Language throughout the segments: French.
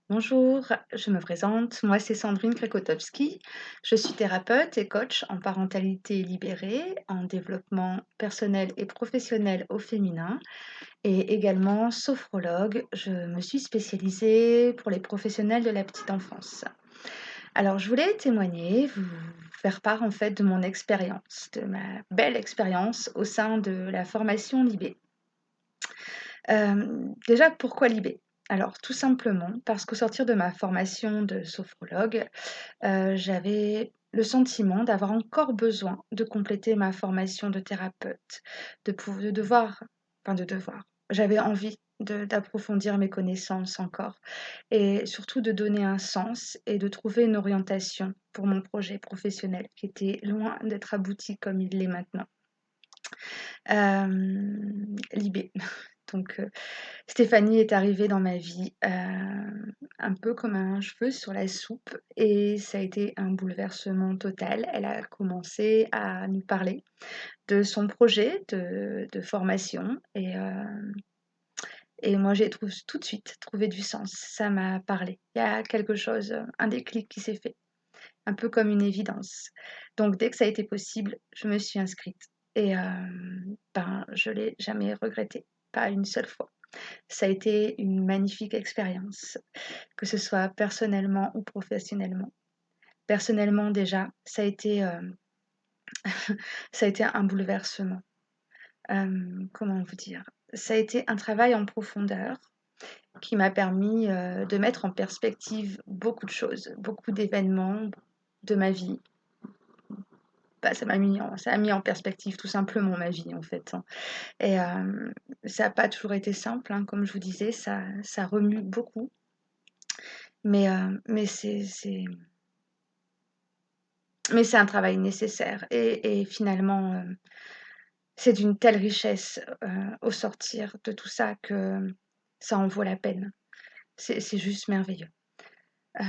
Bonjour, je me présente, moi c'est Sandrine Krakotowski. Je suis thérapeute et coach en parentalité libérée, en développement personnel et professionnel au féminin et également sophrologue. Je me suis spécialisée pour les professionnels de la petite enfance. Alors je voulais témoigner, vous faire part en fait de mon expérience, de ma belle expérience au sein de la formation Libé. Déjà pourquoi Libé? Alors tout simplement parce qu'au sortir de ma formation de sophrologue, j'avais le sentiment d'avoir encore besoin de compléter ma formation de thérapeute, de devoir j'avais envie d'approfondir mes connaissances encore et surtout de donner un sens et de trouver une orientation pour mon projet professionnel qui était loin d'être abouti comme il l'est maintenant. Libé. Donc Stéphanie est arrivée dans ma vie, un peu comme un cheveu sur la soupe et ça a été un bouleversement total. Elle a commencé à nous parler de son projet de formation et moi j'ai tout de suite trouvé du sens. Ça m'a parlé. Il y a quelque chose, un déclic qui s'est fait, un peu comme une évidence. Donc dès que ça a été possible, je me suis inscrite et je l'ai jamais regretté, pas une seule fois. Ça a été une magnifique expérience, que ce soit personnellement ou professionnellement. Personnellement déjà, ça a été un bouleversement. Comment vous dire? Ça a été un travail en profondeur qui m'a permis, de mettre en perspective beaucoup de choses, beaucoup d'événements de ma vie. Bah, ça a mis en perspective tout simplement ma vie en fait, hein et ça n'a pas toujours été simple, hein, comme je vous disais, ça remue beaucoup. Mais c'est un travail nécessaire et finalement, c'est d'une telle richesse, au sortir de tout ça que ça en vaut la peine. C'est juste merveilleux. Heu,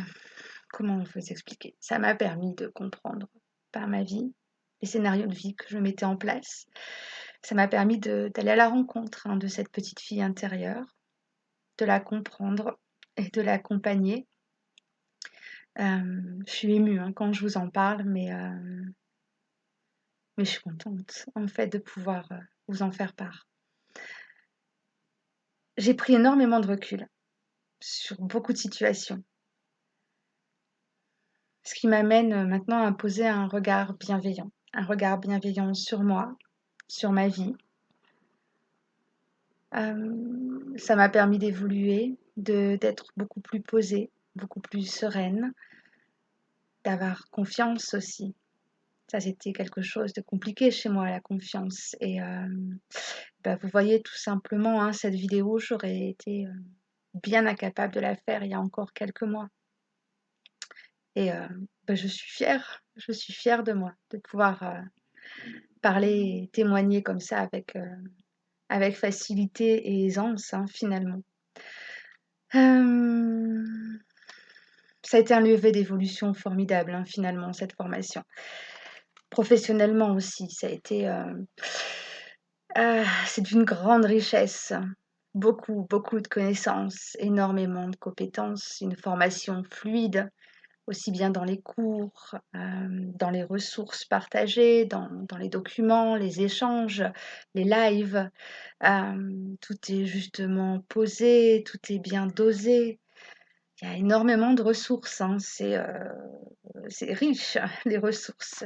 Comment vous expliquer? Ça m'a permis de comprendre par ma vie, les scénarios de vie que je mettais en place. Ça m'a permis d'aller à la rencontre, hein, de cette petite fille intérieure, de la comprendre et de l'accompagner. Je suis émue, hein, quand je vous en parle, mais je suis contente, en fait, de pouvoir, vous en faire part. J'ai pris énormément de recul sur beaucoup de situations, ce qui m'amène, maintenant à poser un regard bienveillant sur moi, sur ma vie. Ça m'a permis d'évoluer, d'être beaucoup plus posée, beaucoup plus sereine, d'avoir confiance aussi. Ça, c'était quelque chose de compliqué chez moi, la confiance et vous voyez tout simplement, hein, cette vidéo, j'aurais été, bien incapable de la faire il y a encore quelques mois et je suis fière de moi, de pouvoir, parler et témoigner comme ça avec facilité et aisance, hein, finalement. Hem, Ça a été un levier d'évolution formidable, hein, finalement, cette formation. Professionnellement aussi, ça a été, c'est d'une grande richesse. Beaucoup, beaucoup de connaissances, énormément de compétences, une formation fluide, aussi bien dans les cours, dans les ressources partagées, dans les documents, les échanges, les lives. Tout est justement posé, tout est bien dosé. Il y a énormément de ressources, hein, c'est riche les ressources,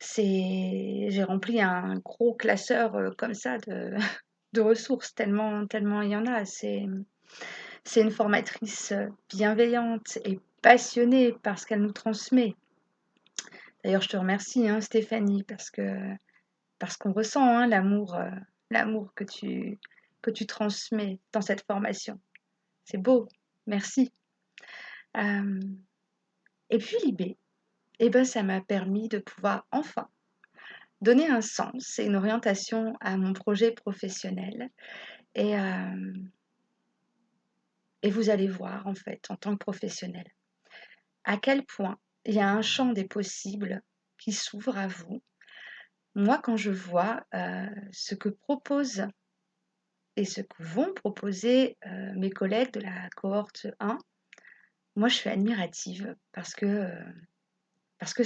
j'ai rempli un gros classeur, comme ça de de ressources tellement il y en a. C'est une formatrice, bienveillante et passionnée par ce qu'elle nous transmet. D'ailleurs, je te remercie, hein, Stéphanie, parce qu'on ressent, hein, l'amour que tu transmets dans cette formation. C'est beau, merci. Hem Et puis l'IB, eh ben, ça m'a permis de pouvoir enfin donner un sens et une orientation à mon projet professionnel et vous allez voir, en fait, en tant que professionnel, à quel point il y a un champ des possibles qui s'ouvre à vous. Moi, quand je vois, ce que propose et ce que vont proposer, mes collègues de la cohorte 1, moi je suis admirative parce que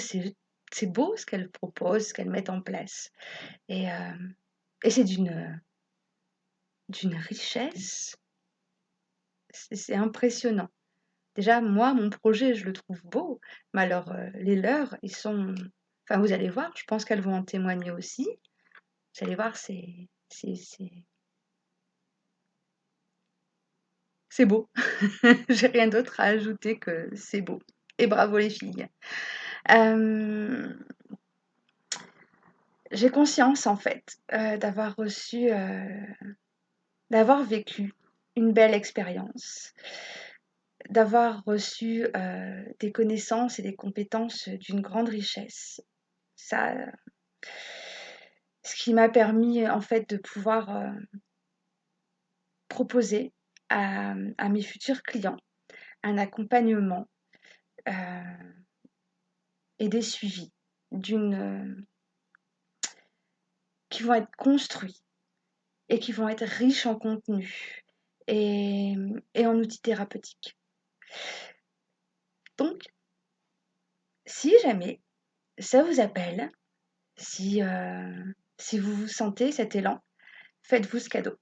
c'est beau ce qu'elles proposent, ce qu'elles mettent en place et hem et c'est d'une richesse, c'est impressionnant. Déjà moi, mon projet, je le trouve beau, mais alors, les leurs, ils sont enfin vous allez voir, je pense qu'elles vont en témoigner aussi. Vous allez voir, c'est beau. J'ai rien d'autre à ajouter que c'est beau et bravo les filles. Hem, j'ai conscience en fait, d'avoir vécu une belle expérience, d'avoir reçu, des connaissances et des compétences, d'une grande richesse. Ça, ce qui m'a permis, en fait, de pouvoir, proposer à mes futurs clients un accompagnement, heu et des suivis d'une, qui vont être construits et qui vont être riches en contenu et en outils thérapeutiques. Donc, si jamais ça vous appelle, si vous vous sentez cet élan, faites-vous ce cadeau.